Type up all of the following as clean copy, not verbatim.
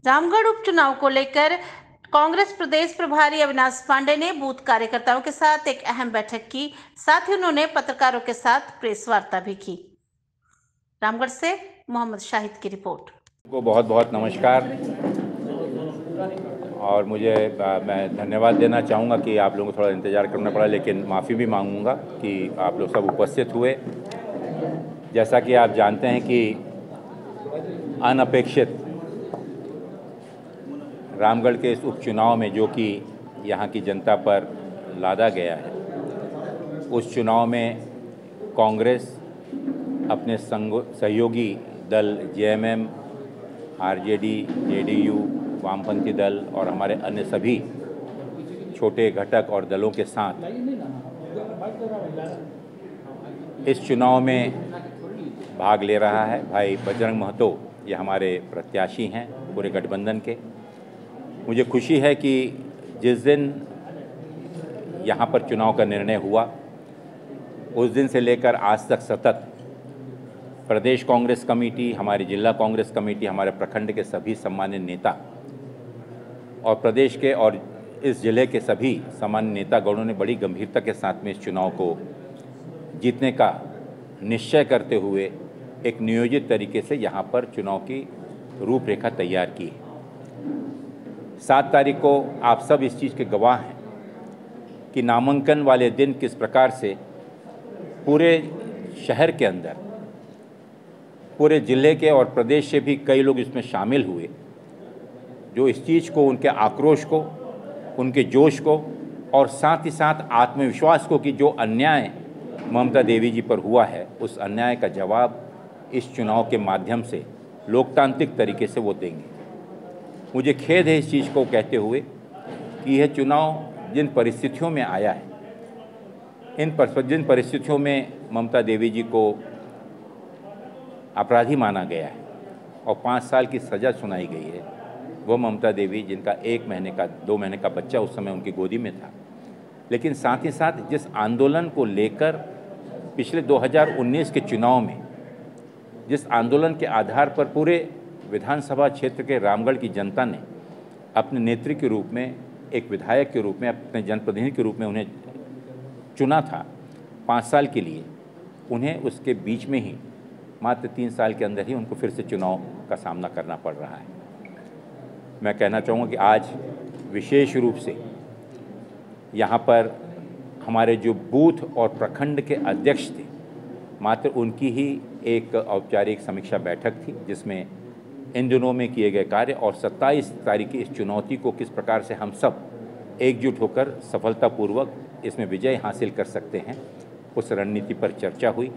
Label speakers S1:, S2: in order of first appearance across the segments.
S1: रामगढ़ उपचुनाव को लेकर कांग्रेस प्रदेश प्रभारी अविनाश पांडे ने बूथ कार्यकर्ताओं के साथ एक अहम बैठक की। साथ ही उन्होंने पत्रकारों के साथ प्रेस वार्ता भी की। रामगढ़ से मोहम्मद शाहिद की रिपोर्ट।
S2: को बहुत बहुत नमस्कार। और मैं धन्यवाद देना चाहूँगा कि आप लोगों को थोड़ा इंतज़ार करना पड़ा, लेकिन माफ़ी भी मांगूंगा कि आप लोग सब उपस्थित हुए। जैसा कि आप जानते हैं कि अनपेक्षित रामगढ़ के इस उपचुनाव में जो कि यहाँ की जनता पर लादा गया है, उस चुनाव में कांग्रेस अपने सहयोगी दल जेएमएम, आरजेडी, जेडीयू, वामपंथी दल और हमारे अन्य सभी छोटे घटक और दलों के साथ इस चुनाव में भाग ले रहा है। भाई बजरंग महतो ये हमारे प्रत्याशी हैं पूरे गठबंधन के। मुझे खुशी है कि जिस दिन यहाँ पर चुनाव का निर्णय हुआ, उस दिन से लेकर आज तक सतत प्रदेश कांग्रेस कमेटी, हमारी जिला कांग्रेस कमेटी, हमारे प्रखंड के सभी सम्मानित नेता और प्रदेश के और इस जिले के सभी सम्मानित नेतागणों ने बड़ी गंभीरता के साथ में इस चुनाव को जीतने का निश्चय करते हुए एक नियोजित तरीके से यहाँ पर चुनाव की रूपरेखा तैयार की है। 7 तारीख को आप सब इस चीज़ के गवाह हैं कि नामांकन वाले दिन किस प्रकार से पूरे शहर के अंदर, पूरे ज़िले के और प्रदेश से भी कई लोग इसमें शामिल हुए, जो इस चीज़ को, उनके आक्रोश को, उनके जोश को और साथ ही साथ आत्मविश्वास को कि जो अन्याय ममता देवी जी पर हुआ है, उस अन्याय का जवाब इस चुनाव के माध्यम से लोकतांत्रिक तरीके से वो देंगे। मुझे खेद है इस चीज़ को कहते हुए कि यह चुनाव जिन परिस्थितियों में आया है, जिन परिस्थितियों में ममता देवी जी को अपराधी माना गया है और 5 साल की सज़ा सुनाई गई है, वो ममता देवी जिनका 1 महीने का 2 महीने का बच्चा उस समय उनकी गोदी में था, लेकिन साथ ही साथ जिस आंदोलन को लेकर पिछले 2019 के चुनाव में, जिस आंदोलन के आधार पर पूरे विधानसभा क्षेत्र के रामगढ़ की जनता ने अपने नेत्री के रूप में, एक विधायक के रूप में, अपने जनप्रतिनिधि के रूप में उन्हें चुना था 5 साल के लिए, उन्हें उसके बीच में ही मात्र 3 साल के अंदर ही उनको फिर से चुनाव का सामना करना पड़ रहा है। मैं कहना चाहूँगा कि आज विशेष रूप से यहाँ पर हमारे जो बूथ और प्रखंड के अध्यक्ष थे, मात्र उनकी ही एक औपचारिक समीक्षा बैठक थी, जिसमें इन दिनों में किए गए कार्य और 27 तारीख की इस चुनौती को किस प्रकार से हम सब एकजुट होकर सफलतापूर्वक इसमें विजय हासिल कर सकते हैं, उस रणनीति पर चर्चा हुई।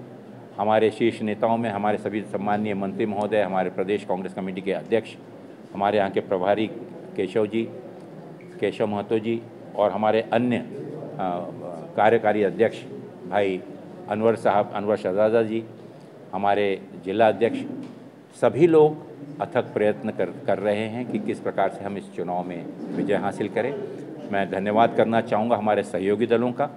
S2: हमारे शीर्ष नेताओं में हमारे सभी सम्माननीय मंत्री महोदय, हमारे प्रदेश कांग्रेस कमेटी के अध्यक्ष, हमारे यहाँ के प्रभारी केशव महतो जी और हमारे अन्य कार्यकारी अध्यक्ष भाई अनवर शहजादा जी, हमारे जिला अध्यक्ष, सभी लोग अथक प्रयत्न कर रहे हैं कि किस प्रकार से हम इस चुनाव में विजय हासिल करें। मैं धन्यवाद करना चाहूँगा हमारे सहयोगी दलों का,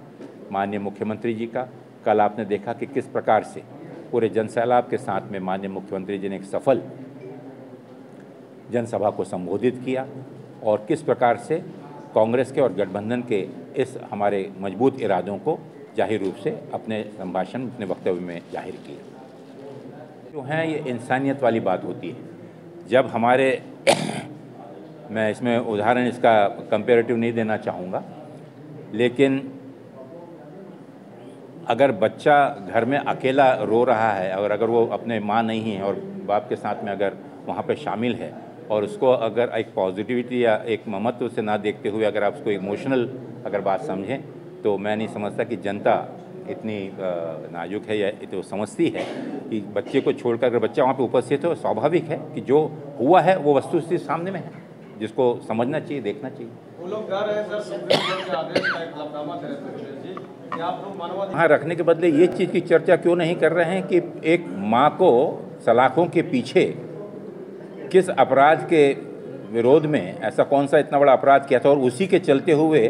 S2: माननीय मुख्यमंत्री जी का। कल आपने देखा कि किस प्रकार से पूरे जनसैलाब के साथ में माननीय मुख्यमंत्री जी ने एक सफल जनसभा को संबोधित किया और किस प्रकार से कांग्रेस के और गठबंधन के इस हमारे मजबूत इरादों को जाहिर रूप से अपने संभाषण, अपने वक्तव्य में जाहिर किया। जो है ये इंसानियत वाली बात होती है। जब हमारे मैं इसमें उदाहरण इसका कंपैरेटिव नहीं देना चाहूँगा, लेकिन अगर बच्चा घर में अकेला रो रहा है और अगर वो अपने माँ नहीं है और बाप के साथ में अगर वहाँ पे शामिल है और उसको अगर एक पॉजिटिविटी या एक ममत्व से ना देखते हुए अगर आप उसको इमोशनल अगर बात समझें, तो मैं नहीं समझता कि जनता इतनी नाजुक है या तो समझती है कि बच्चे को छोड़कर अगर बच्चा वहाँ पे उपस्थित हो, स्वाभाविक है कि जो हुआ है वो वस्तुस्थिति सामने में है, जिसको समझना चाहिए, देखना चाहिए।
S3: वो लोग कह रहे हैं सर, सुप्रीम कोर्ट के आदेश का एक हलफनामा जी, आप लोग मानवाधिकार
S2: हाँ रखने के बदले ये चीज़ की चर्चा क्यों नहीं कर रहे हैं कि एक माँ को सलाखों के पीछे किस अपराध के विरोध में, ऐसा कौन सा इतना बड़ा अपराध किया था, और उसी के चलते हुए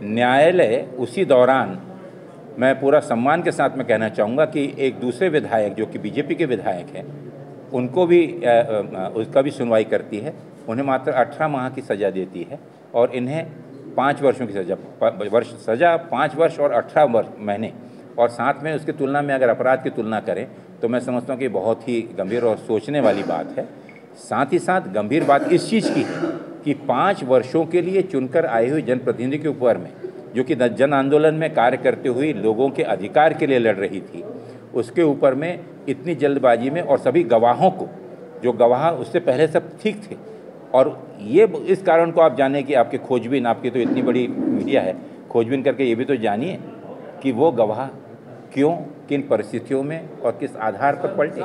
S2: न्यायालय उसी दौरान, मैं पूरा सम्मान के साथ में कहना चाहूँगा कि एक दूसरे विधायक जो कि बीजेपी के विधायक हैं, उनको भी उसका भी सुनवाई करती है। उन्हें मात्र 18 माह की सज़ा देती है और इन्हें 5 वर्षों की सज़ा 5 वर्ष और 18 महीने, और साथ में उसकी तुलना में अगर अपराध की तुलना करें तो मैं समझता हूँ कि बहुत ही गंभीर और सोचने वाली बात है। साथ ही साथ गंभीर बात इस चीज़ की है कि 5 वर्षों के लिए चुनकर आए हुए जनप्रतिनिधि के ऊपर में, जो कि जन आंदोलन में कार्य करते हुए लोगों के अधिकार के लिए लड़ रही थी, उसके ऊपर में इतनी जल्दबाजी में, और सभी गवाहों को, जो गवाह उससे पहले सब ठीक थे, और ये इस कारण को आप जाने कि आपके खोजबीन, आपकी तो इतनी बड़ी मीडिया है, खोजबीन करके ये भी तो जानिए कि वो गवाह क्यों, किन परिस्थितियों में और किस आधार पर पलटे।